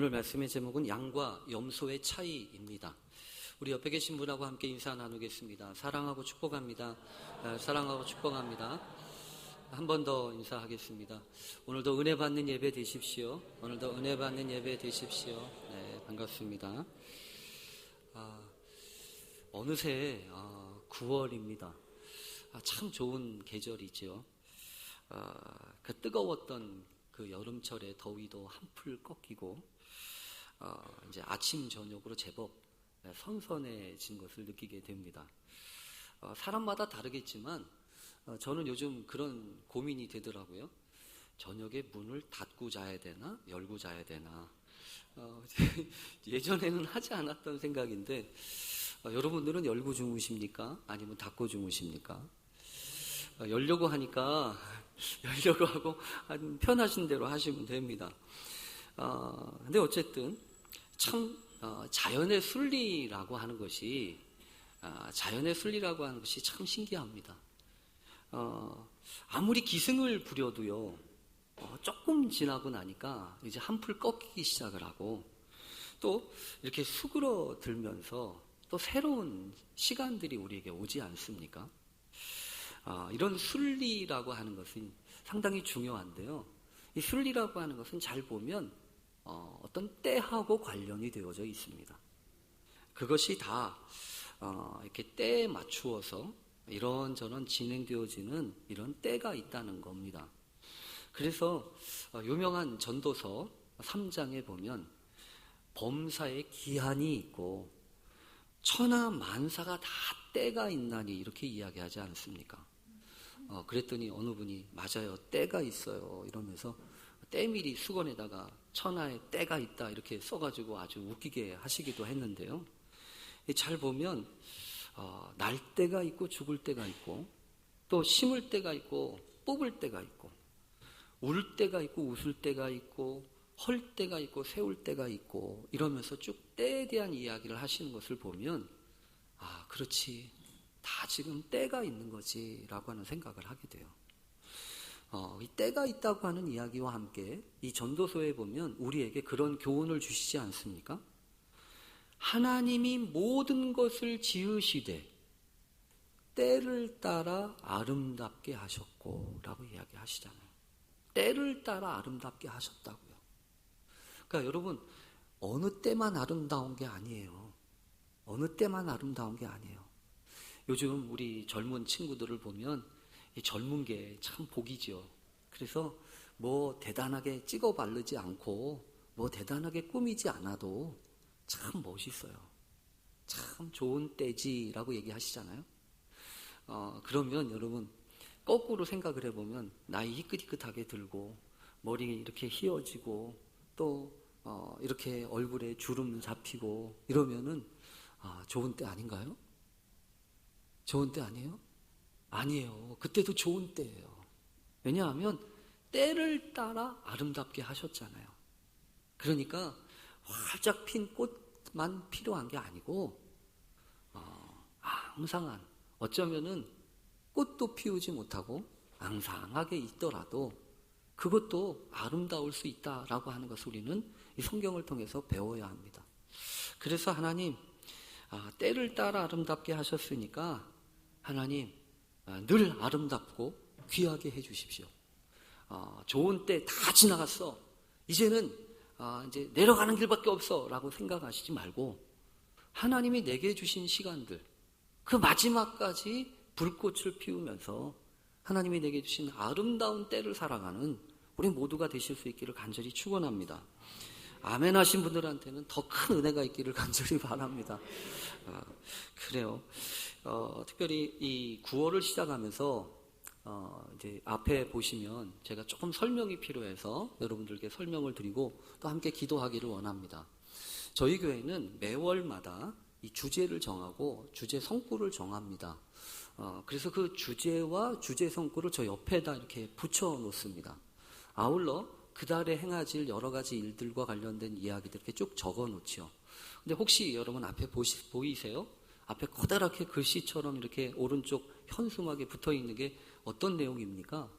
오늘 말씀의 제목은 양과 염소의 차이입니다. 우리 옆에 계신 분하고 함께 인사 나누겠습니다. 사랑하고 축복합니다. 사랑하고 축복합니다. 한 번 더 인사하겠습니다. 오늘도 은혜 받는 예배 되십시오. 오늘도 은혜 받는 예배 되십시오. 네, 반갑습니다. 어느새 9월입니다. 참 좋은 계절이죠. 그 뜨거웠던 그 여름철의 더위도 한풀 꺾이고 이제 아침 저녁으로 제법 선선해진 것을 느끼게 됩니다. 사람마다 다르겠지만 저는 요즘 그런 고민이 되더라고요. 저녁에 문을 닫고 자야 되나 열고 자야 되나. 예전에는 하지 않았던 생각인데 여러분들은 열고 주무십니까? 아니면 닫고 주무십니까? 열려고 하니까 열려고 하고 편하신 대로 하시면 됩니다. 근데 어쨌든 참 자연의 순리라고 하는 것이 참 신기합니다. 아무리 기승을 부려도요, 조금 지나고 나니까 이제 한풀 꺾이기 시작을 하고 또 이렇게 수그러들면서 또 새로운 시간들이 우리에게 오지 않습니까? 이런 순리라고 하는 것은 상당히 중요한데요. 이 순리라고 하는 것은 잘 보면 어떤 때하고 관련이 되어져 있습니다. 그것이 다 이렇게 때에 맞추어서 이런저런 진행되어지는 이런 때가 있다는 겁니다. 그래서 유명한 전도서 3장에 보면 범사에 기한이 있고 천하 만사가 다 때가 있나니 이렇게 이야기하지 않습니까? 그랬더니 어느 분이 맞아요, 때가 있어요 이러면서 때밀이 수건에다가 천하에 때가 있다 이렇게 써가지고 아주 웃기게 하시기도 했는데요. 잘 보면 날 때가 있고 죽을 때가 있고 또 심을 때가 있고 뽑을 때가 있고 울 때가 있고 웃을 때가 있고 헐 때가 있고 세울 때가 있고 이러면서 쭉 때에 대한 이야기를 하시는 것을 보면 그렇지, 다 지금 때가 있는 거지 라고 하는 생각을 하게 돼요. 이 때가 있다고 하는 이야기와 함께 이 전도서에 보면 우리에게 그런 교훈을 주시지 않습니까? 하나님이 모든 것을 지으시되 때를 따라 아름답게 하셨고 라고 이야기하시잖아요. 때를 따라 아름답게 하셨다고요. 그러니까 여러분, 어느 때만 아름다운 게 아니에요. 어느 때만 아름다운 게 아니에요. 요즘 우리 젊은 친구들을 보면 이 젊은 게 참 복이죠. 그래서 뭐 대단하게 찍어 바르지 않고 뭐 대단하게 꾸미지 않아도 참 멋있어요. 참 좋은 때지라고 얘기하시잖아요. 그러면 여러분 거꾸로 생각을 해보면 나이 희끗희끗하게 들고 머리 이렇게 휘어지고 또 이렇게 얼굴에 주름 잡히고 이러면은 좋은 때 아닌가요? 좋은 때 아니에요? 아니에요. 그때도 좋은 때예요. 왜냐하면 때를 따라 아름답게 하셨잖아요. 그러니까 활짝 핀 꽃만 필요한 게 아니고 앙상한, 어쩌면은 꽃도 피우지 못하고 앙상하게 있더라도 그것도 아름다울 수 있다라고 하는 것을 우리는 이 성경을 통해서 배워야 합니다. 그래서 하나님 때를 따라 아름답게 하셨으니까 하나님 늘 아름답고 귀하게 해주십시오. 좋은 때 다 지나갔어. 이제는 이제 내려가는 길밖에 없어 라고 생각하시지 말고 하나님이 내게 주신 시간들, 그 마지막까지 불꽃을 피우면서 하나님이 내게 주신 아름다운 때를 살아가는 우리 모두가 되실 수 있기를 간절히 축원합니다. 아멘 하신 분들한테는 더 큰 은혜가 있기를 간절히 바랍니다. 그래요. 특별히 이 9월을 시작하면서 이제 앞에 보시면 제가 조금 설명이 필요해서 여러분들께 설명을 드리고 또 함께 기도하기를 원합니다. 저희 교회는 매월마다 이 주제를 정하고 주제 성구를 정합니다. 그래서 그 주제와 주제 성구를 저 옆에다 이렇게 붙여 놓습니다. 아울러 그 달에 행하질 여러 가지 일들과 관련된 이야기들 이렇게 쭉 적어 놓죠. 근데 혹시 여러분 앞에 보이세요? 앞에 커다랗게 글씨처럼 이렇게 오른쪽 현수막에 붙어 있는 게 어떤 내용입니까?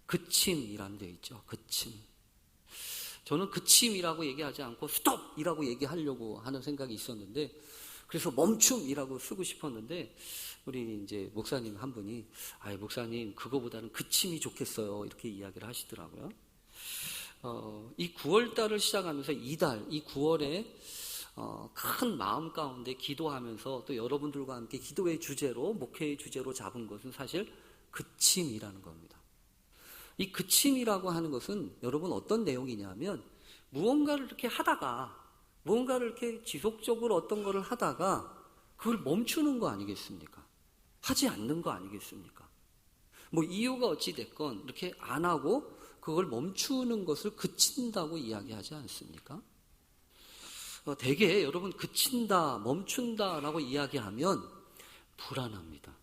그침이라는 데 있죠. 그침. 저는 그침이라고 얘기하지 않고 스톱이라고 얘기하려고 하는 생각이 있었는데, 그래서 멈춤이라고 쓰고 싶었는데, 우리 이제 목사님 한 분이, 목사님, 그거보다는 그침이 좋겠어요. 이렇게 이야기를 하시더라고요. 이 9월달을 시작하면서 이달, 이 9월에 큰 마음 가운데 기도하면서 또 여러분들과 함께 기도의 주제로, 목회의 주제로 잡은 것은 사실 그침이라는 겁니다. 이 그침이라고 하는 것은 여러분 어떤 내용이냐면, 무언가를 이렇게 하다가, 무언가를 이렇게 지속적으로 어떤 거를 하다가 그걸 멈추는 거 아니겠습니까? 하지 않는 거 아니겠습니까? 뭐 이유가 어찌됐건 이렇게 안 하고 그걸 멈추는 것을 그친다고 이야기하지 않습니까? 대개 여러분 그친다, 멈춘다라고 이야기하면 불안합니다.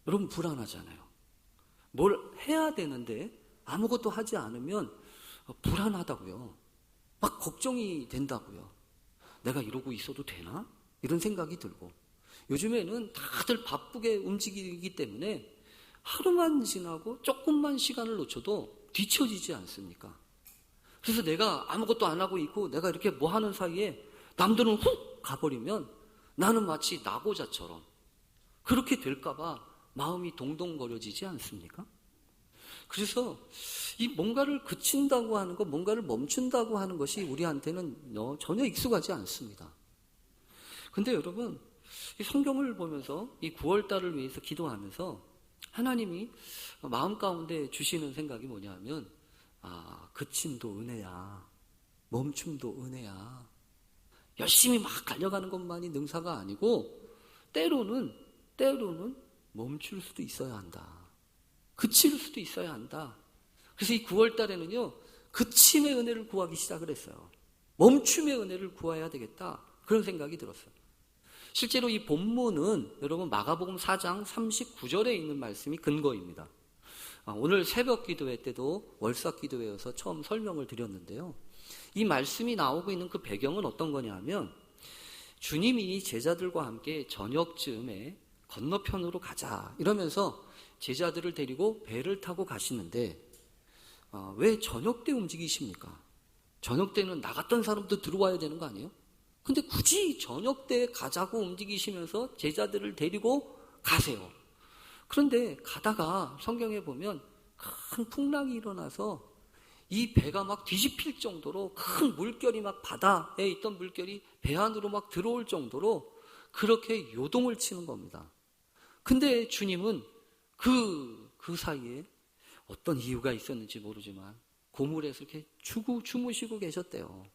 여러분 불안하잖아요. 뭘 해야 되는데 아무것도 하지 않으면 불안하다고요. 막 걱정이 된다고요. 내가 이러고 있어도 되나? 이런 생각이 들고, 요즘에는 다들 바쁘게 움직이기 때문에 하루만 지나고 조금만 시간을 놓쳐도 뒤처지지 않습니까? 그래서 내가 아무것도 안 하고 있고 내가 이렇게 뭐 하는 사이에 남들은 훅 가버리면 나는 마치 낙오자처럼 그렇게 될까봐 마음이 동동거려지지 않습니까? 그래서 이 뭔가를 그친다고 하는 것, 뭔가를 멈춘다고 하는 것이 우리한테는 전혀 익숙하지 않습니다. 근데 여러분, 이 성경을 보면서 이 9월달을 위해서 기도하면서 하나님이 마음 가운데 주시는 생각이 뭐냐면, 그침도 은혜야, 멈춤도 은혜야. 열심히 막 달려가는 것만이 능사가 아니고 때로는 멈출 수도 있어야 한다. 그칠 수도 있어야 한다. 그래서 이 9월달에는요, 그침의 은혜를 구하기 시작을 했어요. 멈춤의 은혜를 구해야 되겠다. 그런 생각이 들었어요. 실제로 이 본문은 여러분 마가복음 4장 39절에 있는 말씀이 근거입니다. 오늘 새벽 기도회 때도 월삭 기도회여서 처음 설명을 드렸는데요. 이 말씀이 나오고 있는 그 배경은 어떤 거냐면, 주님이 제자들과 함께 저녁쯤에 건너편으로 가자 이러면서 제자들을 데리고 배를 타고 가시는데, 왜 저녁 때 움직이십니까? 저녁 때는 나갔던 사람도 들어와야 되는 거 아니에요? 근데 굳이 저녁 때 가자고 움직이시면서 제자들을 데리고 가세요. 그런데 가다가 성경에 보면 큰 풍랑이 일어나서 이 배가 막 뒤집힐 정도로, 큰 물결이 막 바다에 있던 물결이 배 안으로 막 들어올 정도로 그렇게 요동을 치는 겁니다. 근데 주님은 그 사이에 어떤 이유가 있었는지 모르지만 고물에서 이렇게 주무시고 계셨대요.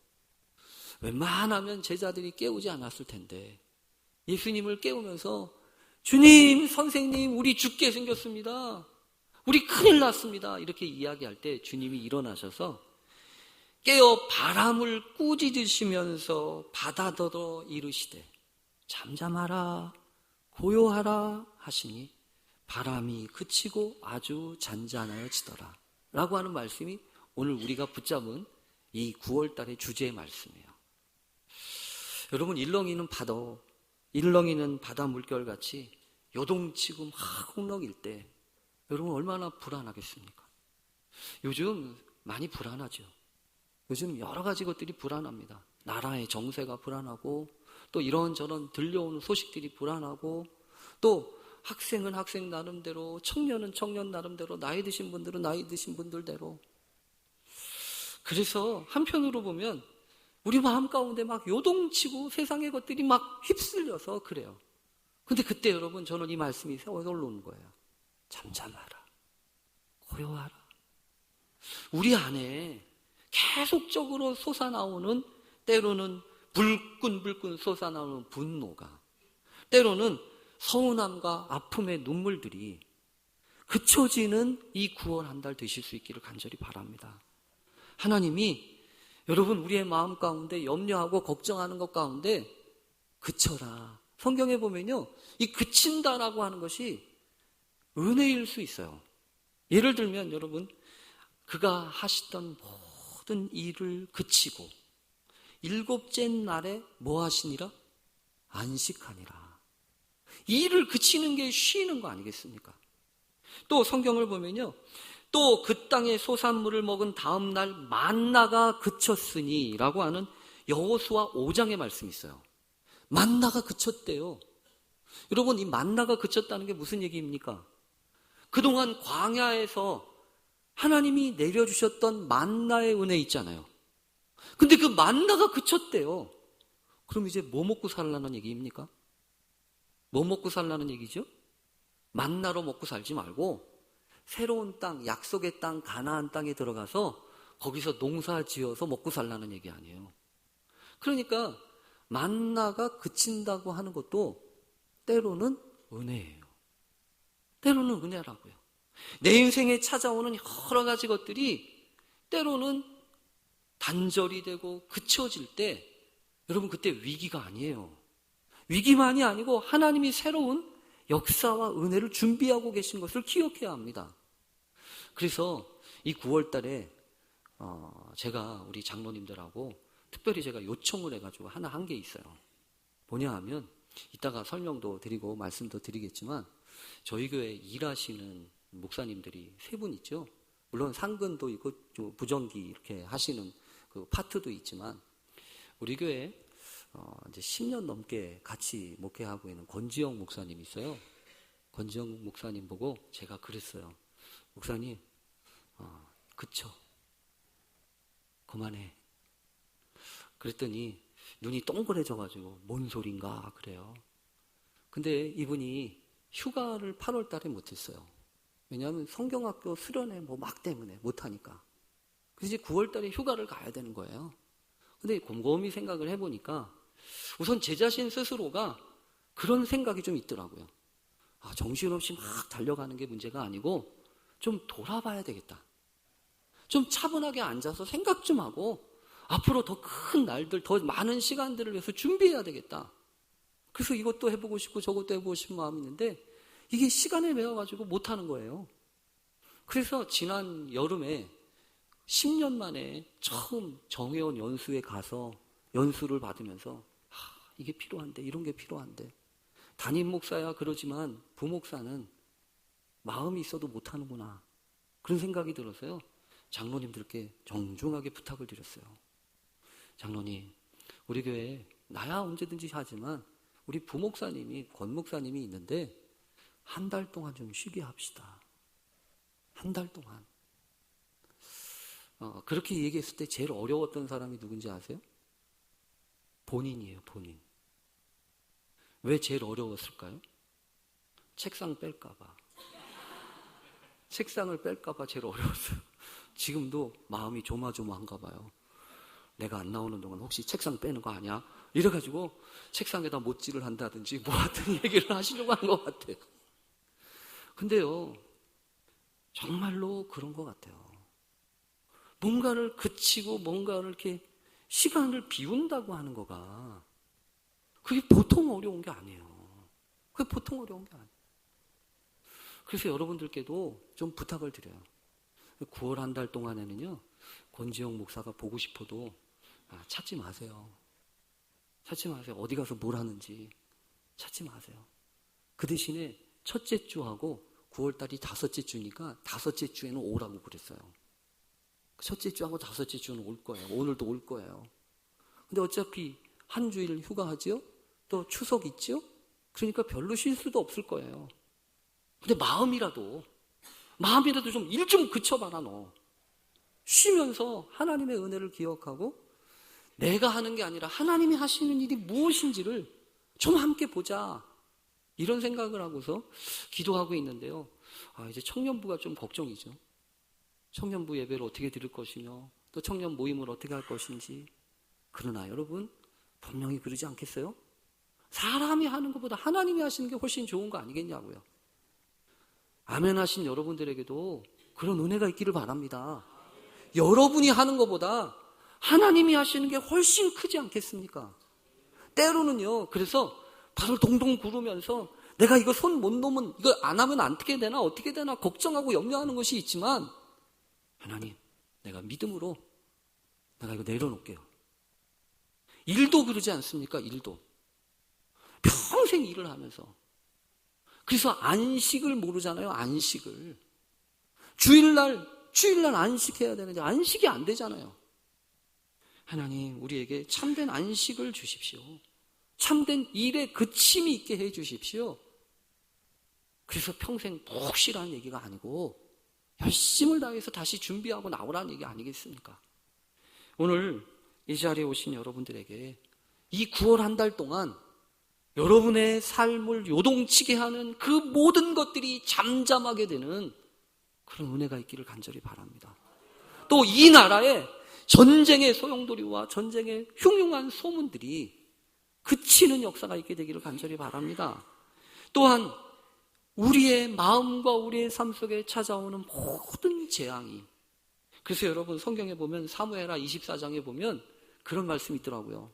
웬만하면 제자들이 깨우지 않았을 텐데 예수님을 깨우면서, 주님, 선생님, 우리 죽게 생겼습니다. 우리 큰일 났습니다. 이렇게 이야기할 때 주님이 일어나셔서 깨어 바람을 꾸짖으시면서 바다더러 이르시되 잠잠하라, 고요하라 하시니 바람이 그치고 아주 잔잔하여지더라 라고 하는 말씀이 오늘 우리가 붙잡은 이 9월달의 주제의 말씀이에요. 여러분, 일렁이는 바다 물결같이 요동치고 막 홍렁일 때 여러분 얼마나 불안하겠습니까? 요즘 많이 불안하죠. 요즘 여러 가지 것들이 불안합니다. 나라의 정세가 불안하고, 또 이런저런 들려오는 소식들이 불안하고, 또 학생은 학생 나름대로, 청년은 청년 나름대로, 나이 드신 분들은 나이 드신 분들대로. 그래서 한편으로 보면 우리 마음 가운데 막 요동치고 세상의 것들이 막 휩쓸려서 그래요. 근데 그때 여러분, 저는 이 말씀이 떠오르는 거예요. 잠잠하라, 고요하라. 우리 안에 계속적으로 솟아나오는, 때로는 불끈불끈 솟아나오는 분노가, 때로는 서운함과 아픔의 눈물들이 그쳐지는 이 9월 한 달 되실 수 있기를 간절히 바랍니다. 하나님이 여러분 우리의 마음 가운데 염려하고 걱정하는 것 가운데 그쳐라. 성경에 보면요, 이 그친다라고 하는 것이 은혜일 수 있어요. 예를 들면 여러분, 그가 하시던 모든 일을 그치고 일곱째 날에 뭐 하시니라? 안식하니라. 이 일을 그치는 게 쉬는 거 아니겠습니까? 또 성경을 보면요, 또 그 땅의 소산물을 먹은 다음 날 만나가 그쳤으니 라고 하는 여호수아 5장의 말씀이 있어요. 만나가 그쳤대요. 여러분, 이 만나가 그쳤다는 게 무슨 얘기입니까? 그동안 광야에서 하나님이 내려주셨던 만나의 은혜 있잖아요. 근데 그 만나가 그쳤대요. 그럼 이제 뭐 먹고 살라는 얘기입니까? 뭐 먹고 살라는 얘기죠? 만나로 먹고 살지 말고 새로운 땅, 약속의 땅, 가나안 땅에 들어가서 거기서 농사 지어서 먹고 살라는 얘기 아니에요. 그러니까 만나가 그친다고 하는 것도 때로는 은혜예요. 때로는 은혜라고요. 내 인생에 찾아오는 여러 가지 것들이 때로는 단절이 되고 그쳐질 때 여러분 그때 위기가 아니에요. 위기만이 아니고 하나님이 새로운 역사와 은혜를 준비하고 계신 것을 기억해야 합니다. 그래서 이 9월 달에 제가 우리 장로님들하고 특별히 제가 요청을 해가지고 하나 한 게 있어요. 뭐냐 하면 이따가 설명도 드리고 말씀도 드리겠지만 저희 교회 일하시는 목사님들이 3분 있죠. 물론 상근도 있고 부정기 이렇게 하시는 그 파트도 있지만 우리 교회 이제 10년 넘게 같이 목회하고 있는 권지영 목사님이 있어요. 권지영 목사님 보고 제가 그랬어요. 목사님, 그쵸? 그만해. 그랬더니 눈이 동그래져가지고 뭔 소린가 그래요. 근데 이분이 휴가를 8월 달에 못했어요. 왜냐하면 성경학교 수련회 막 때문에 못하니까. 그래서 이제 9월 달에 휴가를 가야 되는 거예요. 근데 곰곰이 생각을 해보니까 우선 제 자신 스스로가 그런 생각이 좀 있더라고요. 정신없이 막 달려가는 게 문제가 아니고 좀 돌아봐야 되겠다. 좀 차분하게 앉아서 생각 좀 하고 앞으로 더 큰 날들, 더 많은 시간들을 위해서 준비해야 되겠다. 그래서 이것도 해보고 싶고 저것도 해보고 싶은 마음이 있는데 이게 시간에 매여가지고 못하는 거예요. 그래서 지난 여름에 10년 만에 처음 정회원 연수에 가서 연수를 받으면서 이게 필요한데, 이런 게 필요한데. 담임 목사야 그러지만 부목사는 마음이 있어도 못하는구나. 그런 생각이 들어서요. 장로님들께 정중하게 부탁을 드렸어요. 장로님, 우리 교회에 나야 언제든지 하지만 우리 부목사님이, 권 목사님이 있는데 한 달 동안 좀 쉬게 합시다. 한 달 동안. 그렇게 얘기했을 때 제일 어려웠던 사람이 누군지 아세요? 본인이에요, 본인. 왜 제일 어려웠을까요? 책상 뺄까봐. 책상을 뺄까봐 제일 어려웠어요. 지금도 마음이 조마조마한가 봐요. 내가 안 나오는 동안 혹시 책상 빼는 거 아니야? 이래가지고 책상에다 못질을 한다든지 뭐 하여튼 얘기를 하시려고 하는 것 같아요. 근데요, 정말로 그런 것 같아요. 뭔가를 그치고 뭔가를 이렇게 시간을 비운다고 하는 거가 그게 보통 어려운 게 아니에요. 그게 보통 어려운 게 아니에요. 그래서 여러분들께도 좀 부탁을 드려요. 9월 한 달 동안에는요, 권지영 목사가 보고 싶어도 찾지 마세요. 찾지 마세요. 어디 가서 뭘 하는지 찾지 마세요. 그 대신에 첫째 주하고 9월 달이 5째 주니까 5째 주에는 오라고 그랬어요. 첫째 주하고 5째 주는 올 거예요. 오늘도 올 거예요. 근데 어차피 한 주일 휴가하죠? 또 추석 있죠? 그러니까 별로 쉴 수도 없을 거예요. 근데 마음이라도 좀 일 좀 그쳐봐라 너. 쉬면서 하나님의 은혜를 기억하고 내가 하는 게 아니라 하나님이 하시는 일이 무엇인지를 좀 함께 보자. 이런 생각을 하고서 기도하고 있는데요. 이제 청년부가 좀 걱정이죠. 청년부 예배를 어떻게 드릴 것이며 또 청년 모임을 어떻게 할 것인지. 그러나 여러분 분명히 그러지 않겠어요? 사람이 하는 것보다 하나님이 하시는 게 훨씬 좋은 거 아니겠냐고요. 아멘 하신 여러분들에게도 그런 은혜가 있기를 바랍니다. 여러분이 하는 것보다 하나님이 하시는 게 훨씬 크지 않겠습니까? 때로는요, 그래서 발을 동동 구르면서 내가 이거 손 못 놓으면 이거 안 하면 어떻게 되나 걱정하고 염려하는 것이 있지만 하나님, 내가 믿음으로 내가 이거 내려놓을게요. 일도 그러지 않습니까? 일도. 평생 일을 하면서. 그래서 안식을 모르잖아요. 안식을. 주일날 안식해야 되는데 안식이 안 되잖아요. 하나님, 우리에게 참된 안식을 주십시오. 참된 일에 그침이 있게 해 주십시오. 그래서 평생 푹 쉬라는 얘기가 아니고 열심을 다해서 다시 준비하고 나오라는 얘기 아니겠습니까? 오늘 이 자리에 오신 여러분들에게 이 9월 한 달 동안 여러분의 삶을 요동치게 하는 그 모든 것들이 잠잠하게 되는 그런 은혜가 있기를 간절히 바랍니다. 또 이 나라에 전쟁의 소용돌이와 전쟁의 흉흉한 소문들이 그치는 역사가 있게 되기를 간절히 바랍니다. 또한 우리의 마음과 우리의 삶 속에 찾아오는 모든 재앙이, 그래서 여러분 성경에 보면 사무엘하 24장에 보면 그런 말씀이 있더라고요.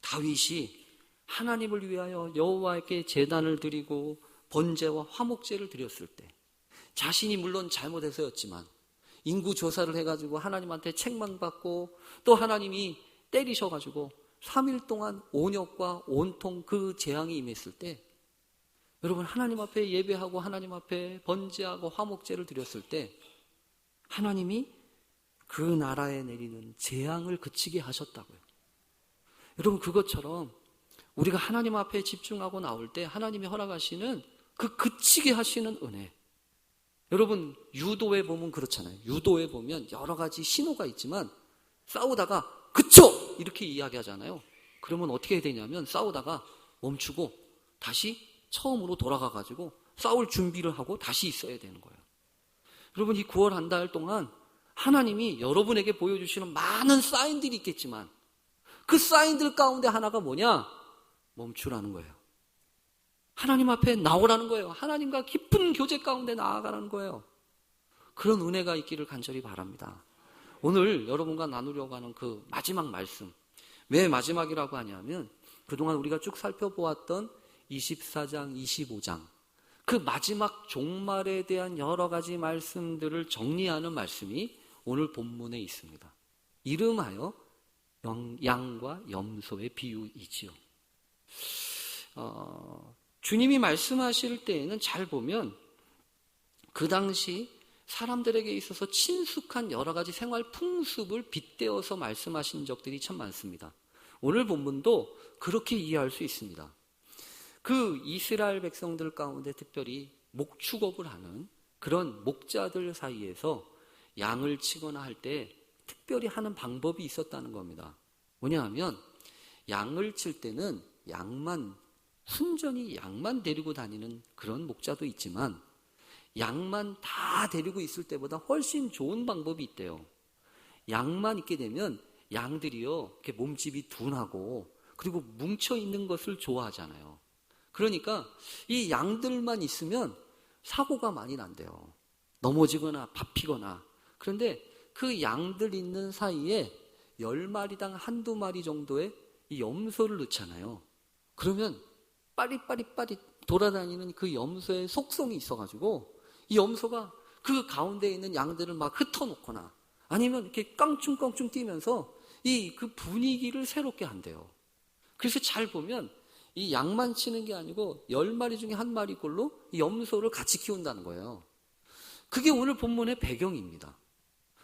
다윗이 하나님을 위하여 여호와께 제단을 드리고 번제와 화목제를 드렸을 때 자신이 물론 잘못해서였지만 인구 조사를 해가지고 하나님한테 책망받고 또 하나님이 때리셔가지고 3일 동안 온역과 온통 그 재앙이 임했을 때 여러분 하나님 앞에 예배하고 하나님 앞에 번제하고 화목제를 드렸을 때 하나님이 그 나라에 내리는 재앙을 그치게 하셨다고요. 여러분 그것처럼 우리가 하나님 앞에 집중하고 나올 때 하나님이 허락하시는 그 그치게 하시는 은혜. 여러분 유도에 보면 그렇잖아요. 유도에 보면 여러 가지 신호가 있지만 싸우다가 그쳐! 이렇게 이야기하잖아요. 그러면 어떻게 해야 되냐면 싸우다가 멈추고 다시 처음으로 돌아가가지고 싸울 준비를 하고 다시 있어야 되는 거예요. 여러분 이 9월 한 달 동안 하나님이 여러분에게 보여주시는 많은 사인들이 있겠지만 그 사인들 가운데 하나가 뭐냐? 멈추라는 거예요. 하나님 앞에 나오라는 거예요. 하나님과 깊은 교제 가운데 나아가라는 거예요. 그런 은혜가 있기를 간절히 바랍니다. 오늘 여러분과 나누려고 하는 그 마지막 말씀, 왜 마지막이라고 하냐면 그동안 우리가 쭉 살펴보았던 24장, 25장 그 마지막 종말에 대한 여러 가지 말씀들을 정리하는 말씀이 오늘 본문에 있습니다. 이름하여 양과 염소의 비유이지요. 주님이 말씀하실 때에는 잘 보면 그 당시 사람들에게 있어서 친숙한 여러 가지 생활 풍습을 빗대어서 말씀하신 적들이 참 많습니다. 오늘 본문도 그렇게 이해할 수 있습니다. 그 이스라엘 백성들 가운데 특별히 목축업을 하는 그런 목자들 사이에서 양을 치거나 할 때 특별히 하는 방법이 있었다는 겁니다. 뭐냐 하면 양을 칠 때는 순전히 양만 데리고 다니는 그런 목자도 있지만 양만 다 데리고 있을 때보다 훨씬 좋은 방법이 있대요. 양만 있게 되면 양들이요 이렇게 몸집이 둔하고 그리고 뭉쳐 있는 것을 좋아하잖아요. 그러니까 이 양들만 있으면 사고가 많이 난대요. 넘어지거나 밟히거나. 그런데 그 양들 있는 사이에 10마리당 한두 마리 정도의 이 염소를 넣잖아요. 그러면 빠릿빠릿 돌아다니는 그 염소의 속성이 있어가지고 이 염소가 그 가운데 있는 양들을 막 흩어놓거나 아니면 이렇게 깡충깡충 뛰면서 그 분위기를 새롭게 한대요. 그래서 잘 보면 이 양만 치는 게 아니고 10마리 중에 한 마리꼴로 이 염소를 같이 키운다는 거예요. 그게 오늘 본문의 배경입니다.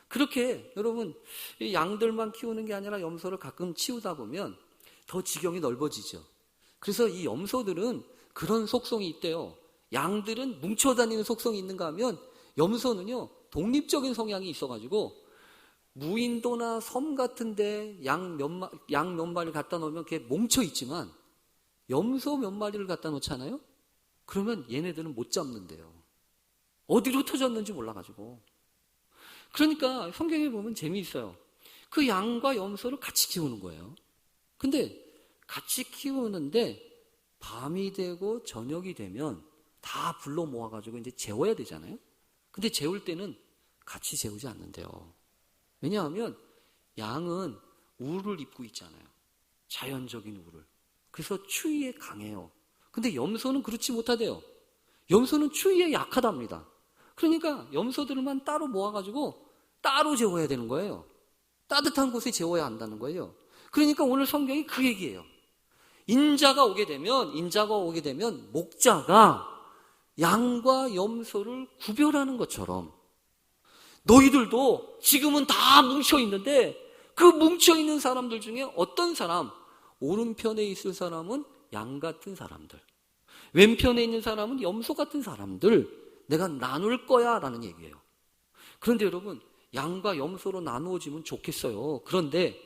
그렇게 여러분 이 양들만 키우는 게 아니라 염소를 가끔 치우다 보면 더 지경이 넓어지죠. 그래서 이 염소들은 그런 속성이 있대요. 양들은 뭉쳐다니는 속성이 있는가 하면 염소는요 독립적인 성향이 있어가지고 무인도나 섬 같은데 양 몇 마리를 갖다 놓으면 그게 뭉쳐있지만 염소 몇 마리를 갖다 놓잖아요? 그러면 얘네들은 못 잡는데요. 어디로 터졌는지 몰라가지고. 그러니까 성경에 보면 재미있어요. 그 양과 염소를 같이 키우는 거예요. 근데 같이 키우는데 밤이 되고 저녁이 되면 다 불러 모아가지고 이제 재워야 되잖아요. 근데 재울 때는 같이 재우지 않는데요. 왜냐하면 양은 울을 입고 있잖아요. 자연적인 울을. 그래서 추위에 강해요. 근데 염소는 그렇지 못하대요. 염소는 추위에 약하답니다. 그러니까 염소들만 따로 모아가지고 따로 재워야 되는 거예요. 따뜻한 곳에 재워야 한다는 거예요. 그러니까 오늘 성경이 그 얘기예요. 인자가 오게 되면 목자가 양과 염소를 구별하는 것처럼 너희들도 지금은 다 뭉쳐있는데 그 뭉쳐있는 사람들 중에 어떤 사람, 오른편에 있을 사람은 양 같은 사람들, 왼편에 있는 사람은 염소 같은 사람들 내가 나눌 거야 라는 얘기예요. 그런데 여러분, 양과 염소로 나누어지면 좋겠어요. 그런데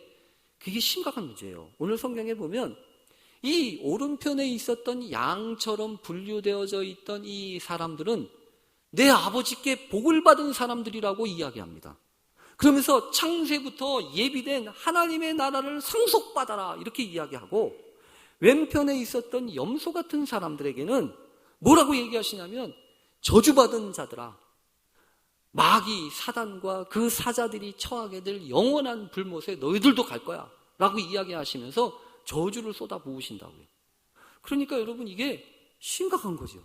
그게 심각한 문제예요. 오늘 성경에 보면 이 오른편에 있었던 양처럼 분류되어져 있던 이 사람들은 내 아버지께 복을 받은 사람들이라고 이야기합니다. 그러면서 창세부터 예비된 하나님의 나라를 상속받아라 이렇게 이야기하고, 왼편에 있었던 염소 같은 사람들에게는 뭐라고 얘기하시냐면 저주받은 자들아, 마귀 사단과 그 사자들이 처하게 될 영원한 불못에 너희들도 갈 거야 라고 이야기하시면서 저주를 쏟아 부으신다고요. 그러니까 여러분, 이게 심각한 거죠.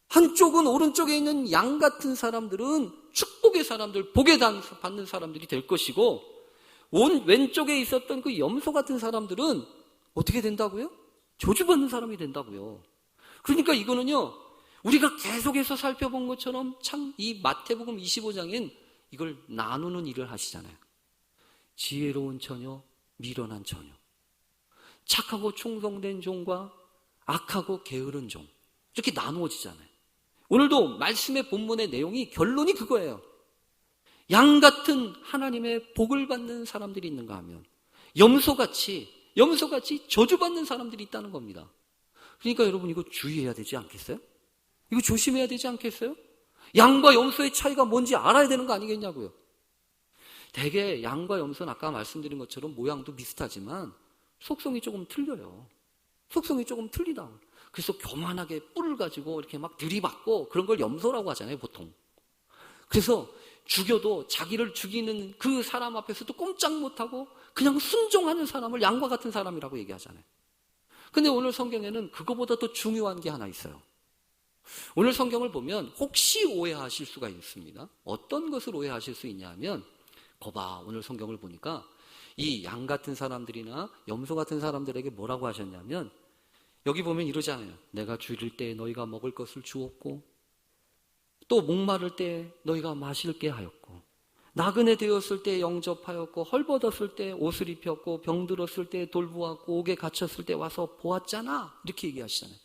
한쪽은 오른쪽에 있는 양 같은 사람들은 축복의 사람들, 복에 받는 사람들이 될 것이고, 왼쪽에 있었던 그 염소 같은 사람들은 어떻게 된다고요? 저주받는 사람이 된다고요. 그러니까 이거는요, 우리가 계속해서 살펴본 것처럼 참 이 마태복음 25장엔 이걸 나누는 일을 하시잖아요. 지혜로운 처녀, 미련한 처녀, 착하고 충성된 종과 악하고 게으른 종, 이렇게 나누어지잖아요. 오늘도 말씀의 본문의 내용이, 결론이 그거예요. 양 같은 하나님의 복을 받는 사람들이 있는가 하면 염소같이 저주받는 사람들이 있다는 겁니다. 그러니까 여러분, 이거 주의해야 되지 않겠어요? 이거 조심해야 되지 않겠어요? 양과 염소의 차이가 뭔지 알아야 되는 거 아니겠냐고요. 대개 양과 염소는 아까 말씀드린 것처럼 모양도 비슷하지만 속성이 조금 틀려요. 속성이 조금 틀리다. 그래서 교만하게 뿔을 가지고 이렇게 막 들이받고 그런 걸 염소라고 하잖아요, 보통. 그래서 죽여도 자기를 죽이는 그 사람 앞에서도 꼼짝 못하고 그냥 순종하는 사람을 양과 같은 사람이라고 얘기하잖아요. 근데 오늘 성경에는 그거보다 더 중요한 게 하나 있어요. 오늘 성경을 보면 혹시 오해하실 수가 있습니다. 어떤 것을 오해하실 수 있냐 하면, 거봐, 오늘 성경을 보니까 이 양 같은 사람들이나 염소 같은 사람들에게 뭐라고 하셨냐면, 여기 보면 이러잖아요. 내가 줄일 때 너희가 먹을 것을 주었고, 또 목마를 때 너희가 마실게 하였고, 나그네 되었을 때 영접하였고, 헐벗었을 때 옷을 입혔고, 병들었을 때 돌보았고, 옥에 갇혔을 때 와서 보았잖아, 이렇게 얘기하시잖아요.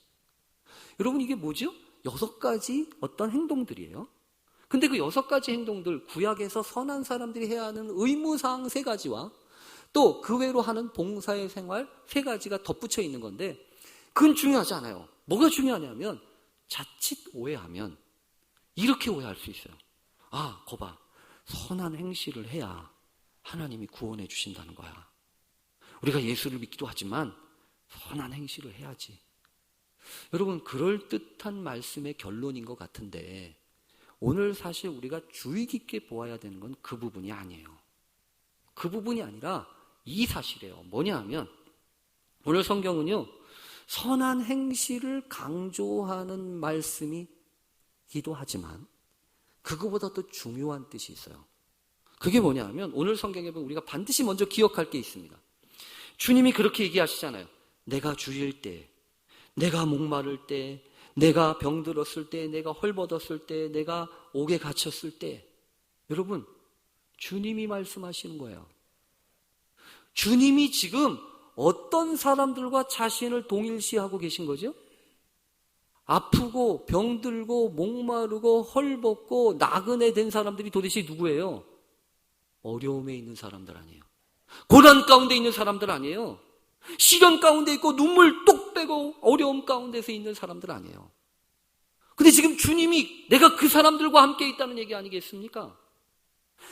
여러분, 이게 뭐죠? 6가지 어떤 행동들이에요. 근데 그 6가지 행동들, 구약에서 선한 사람들이 해야 하는 의무사항 3가지와 또 그 외로 하는 봉사의 생활 3가지가 덧붙여 있는 건데, 그건 중요하지 않아요. 뭐가 중요하냐면, 자칫 오해하면 이렇게 오해할 수 있어요. 아, 거봐, 선한 행실을 해야 하나님이 구원해 주신다는 거야. 우리가 예수를 믿기도 하지만 선한 행실을 해야지. 여러분, 그럴듯한 말씀의 결론인 것 같은데, 오늘 사실 우리가 주의 깊게 보아야 되는 건 그 부분이 아니에요. 그 부분이 아니라 이 사실이에요. 뭐냐 하면, 오늘 성경은요, 선한 행실을 강조하는 말씀이기도 하지만 그거보다 더 중요한 뜻이 있어요. 그게 뭐냐 하면, 오늘 성경에 보면 우리가 반드시 먼저 기억할 게 있습니다. 주님이 그렇게 얘기하시잖아요. 내가 줄일 때, 내가 목마를 때, 내가 병들었을 때, 내가 헐벗었을 때, 내가 옥에 갇혔을 때. 여러분, 주님이 말씀하시는 거예요. 주님이 지금 어떤 사람들과 자신을 동일시하고 계신 거죠? 아프고 병들고 목마르고 헐벗고 나그네 된 사람들이 도대체 누구예요? 어려움에 있는 사람들 아니에요. 고난 가운데 있는 사람들 아니에요. 시련 가운데 있고 눈물 똑 빼고 어려움 가운데서 있는 사람들 아니에요. 근데 지금 주님이 내가 그 사람들과 함께 있다는 얘기 아니겠습니까?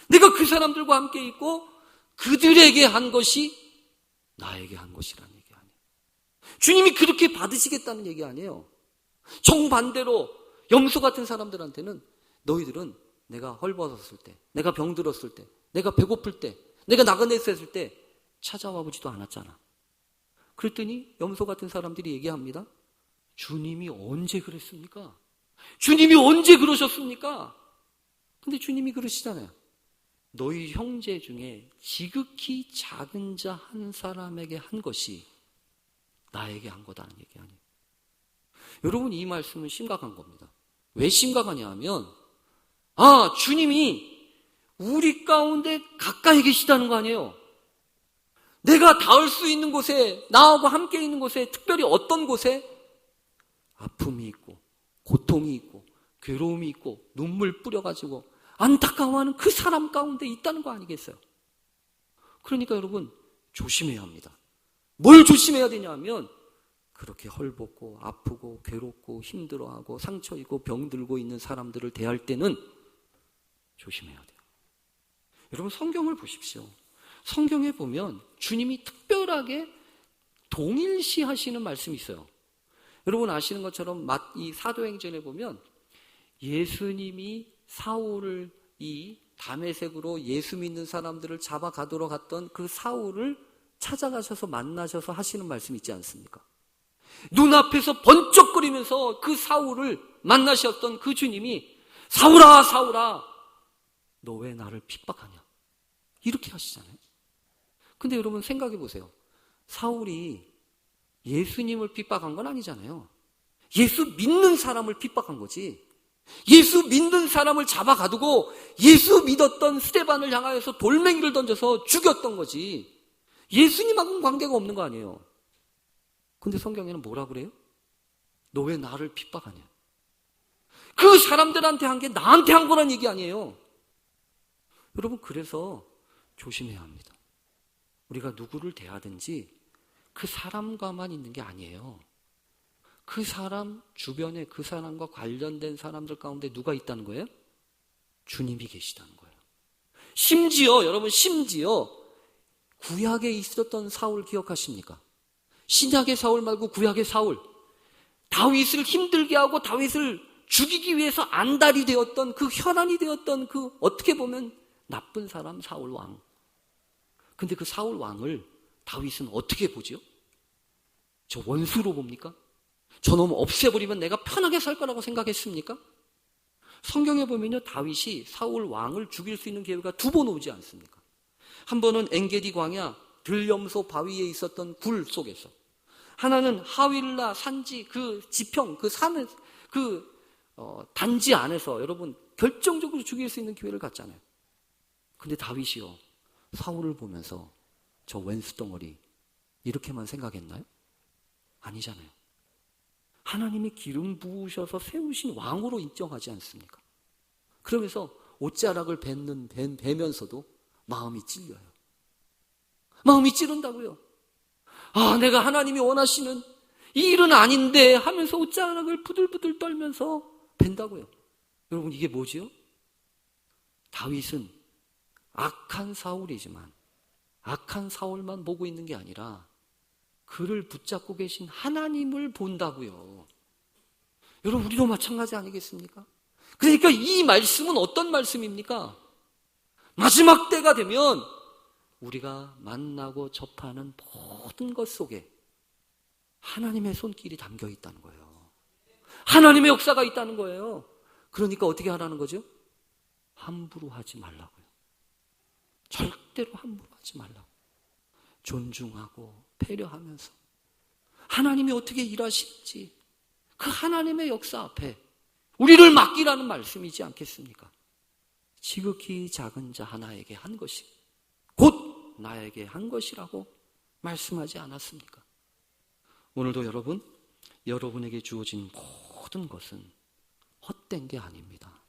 내가 그 사람들과 함께 있고 그들에게 한 것이 나에게 한 것이라는 얘기 아니에요. 주님이 그렇게 받으시겠다는 얘기 아니에요. 정반대로 염소 같은 사람들한테는, 너희들은 내가 헐벗었을 때, 내가 병들었을 때, 내가 배고플 때, 내가 나그네 있었을 때 찾아와 보지도 않았잖아. 그랬더니 염소 같은 사람들이 얘기합니다. 주님이 언제 그랬습니까? 주님이 언제 그러셨습니까? 근데 주님이 그러시잖아요. 너희 형제 중에 지극히 작은 자 한 사람에게 한 것이 나에게 한 거다는 얘기 아니에요. 여러분, 이 말씀은 심각한 겁니다. 왜 심각하냐 하면 주님이 우리 가운데 가까이 계시다는 거 아니에요. 내가 닿을 수 있는 곳에, 나하고 함께 있는 곳에, 특별히 어떤 곳에 아픔이 있고 고통이 있고 괴로움이 있고 눈물 뿌려가지고 안타까워하는 그 사람 가운데 있다는 거 아니겠어요? 그러니까 여러분 조심해야 합니다. 뭘 조심해야 되냐 하면 그렇게 헐벗고 아프고 괴롭고 힘들어하고 상처 있고 병들고 있는 사람들을 대할 때는 조심해야 돼요. 여러분 성경을 보십시오. 성경에 보면 주님이 특별하게 동일시 하시는 말씀이 있어요. 여러분 아시는 것처럼 이 사도행전에 보면 예수님이 사울을 이 다메섹으로 예수 믿는 사람들을 잡아가도록 갔던 그 사울을 찾아가셔서 만나셔서 하시는 말씀 있지 않습니까? 눈앞에서 번쩍거리면서 그 사울을 만나셨던 그 주님이 사울아 사울아 너 왜 나를 핍박하냐 이렇게 하시잖아요. 근데 여러분 생각해 보세요. 사울이 예수님을 핍박한 건 아니잖아요. 예수 믿는 사람을 핍박한 거지. 예수 믿는 사람을 잡아가두고 예수 믿었던 스데반을 향하여서 돌멩이를 던져서 죽였던 거지. 예수님하고는 관계가 없는 거 아니에요. 근데 성경에는 뭐라 그래요? 너 왜 나를 핍박하냐? 그 사람들한테 한 게 나한테 한 거란 얘기 아니에요. 여러분 그래서 조심해야 합니다. 우리가 누구를 대하든지 그 사람과만 있는 게 아니에요. 그 사람 주변에 그 사람과 관련된 사람들 가운데 누가 있다는 거예요? 주님이 계시다는 거예요. 여러분 심지어 구약에 있었던 사울 기억하십니까? 신약의 사울 말고 구약의 사울. 다윗을 힘들게 하고 다윗을 죽이기 위해서 안달이 되었던 그 혈안이 되었던 그 어떻게 보면 나쁜 사람 사울 왕. 근데 그 사울 왕을 다윗은 어떻게 보죠? 저 원수로 봅니까? 저놈 없애버리면 내가 편하게 살 거라고 생각했습니까? 성경에 보면요 다윗이 사울 왕을 죽일 수 있는 기회가 두 번 오지 않습니까? 한 번은 엔게디 광야 들염소 바위에 있었던 굴 속에서, 하나는 하윌라 산지 그 지평 그 산의 단지 안에서 여러분 결정적으로 죽일 수 있는 기회를 갖잖아요. 근데 다윗이요 사울을 보면서 저 왼수 덩어리 이렇게만 생각했나요? 아니잖아요. 하나님이 기름 부으셔서 세우신 왕으로 인정하지 않습니까? 그러면서 옷자락을 베면서도 마음이 찔려요. 마음이 찌른다고요. 내가 하나님이 원하시는 이 일은 아닌데 하면서 옷자락을 부들부들 떨면서 벤다고요. 여러분 이게 뭐지요? 다윗은 악한 사울이지만 악한 사울만 보고 있는 게 아니라 그를 붙잡고 계신 하나님을 본다고요. 여러분 우리도 마찬가지 아니겠습니까? 그러니까 이 말씀은 어떤 말씀입니까? 마지막 때가 되면 우리가 만나고 접하는 모든 것 속에 하나님의 손길이 담겨 있다는 거예요. 하나님의 역사가 있다는 거예요. 그러니까 어떻게 하라는 거죠? 함부로 하지 말라고요. 절대로 함부로 하지 말라고. 존중하고 배려하면서 하나님이 어떻게 일하실지 그 하나님의 역사 앞에 우리를 맡기라는 말씀이지 않겠습니까? 지극히 작은 자 하나에게 한 것이 곧 나에게 한 것이라고 말씀하지 않았습니까? 오늘도 여러분에게 주어진 모든 것은 헛된 게 아닙니다.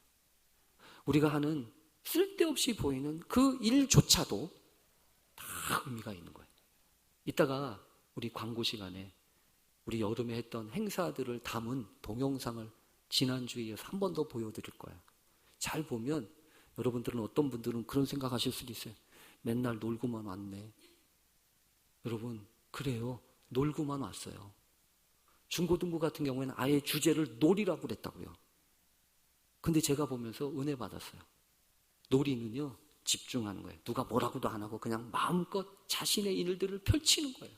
우리가 하는 쓸데없이 보이는 그 일조차도 다 의미가 있는 거예요. 이따가 우리 광고 시간에 우리 여름에 했던 행사들을 담은 동영상을 지난주에 이어서 한 번 더 보여드릴 거예요. 잘 보면 여러분들은 어떤 분들은 그런 생각하실 수도 있어요. 맨날 놀고만 왔네. 여러분 그래요. 놀고만 왔어요. 중고등부 같은 경우에는 아예 주제를 놀이라고 그랬다고요. 근데 제가 보면서 은혜 받았어요. 놀이는요 집중하는 거예요. 누가 뭐라고도 안 하고 그냥 마음껏 자신의 일들을 펼치는 거예요.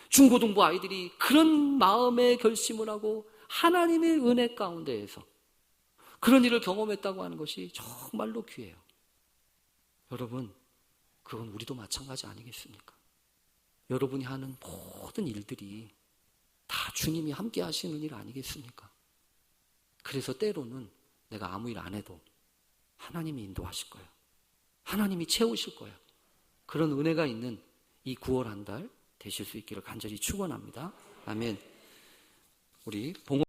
중고등부 아이들이 그런 마음의 결심을 하고 하나님의 은혜 가운데에서 그런 일을 경험했다고 하는 것이 정말로 귀해요. 여러분 그건 우리도 마찬가지 아니겠습니까? 여러분이 하는 모든 일들이 다 주님이 함께 하시는 일 아니겠습니까? 그래서 때로는 내가 아무 일 안 해도 하나님이 인도하실 거예요. 하나님이 채우실 거예요. 그런 은혜가 있는 이 9월 한 달 되실 수 있기를 간절히 축원합니다. 아멘. 우리 봉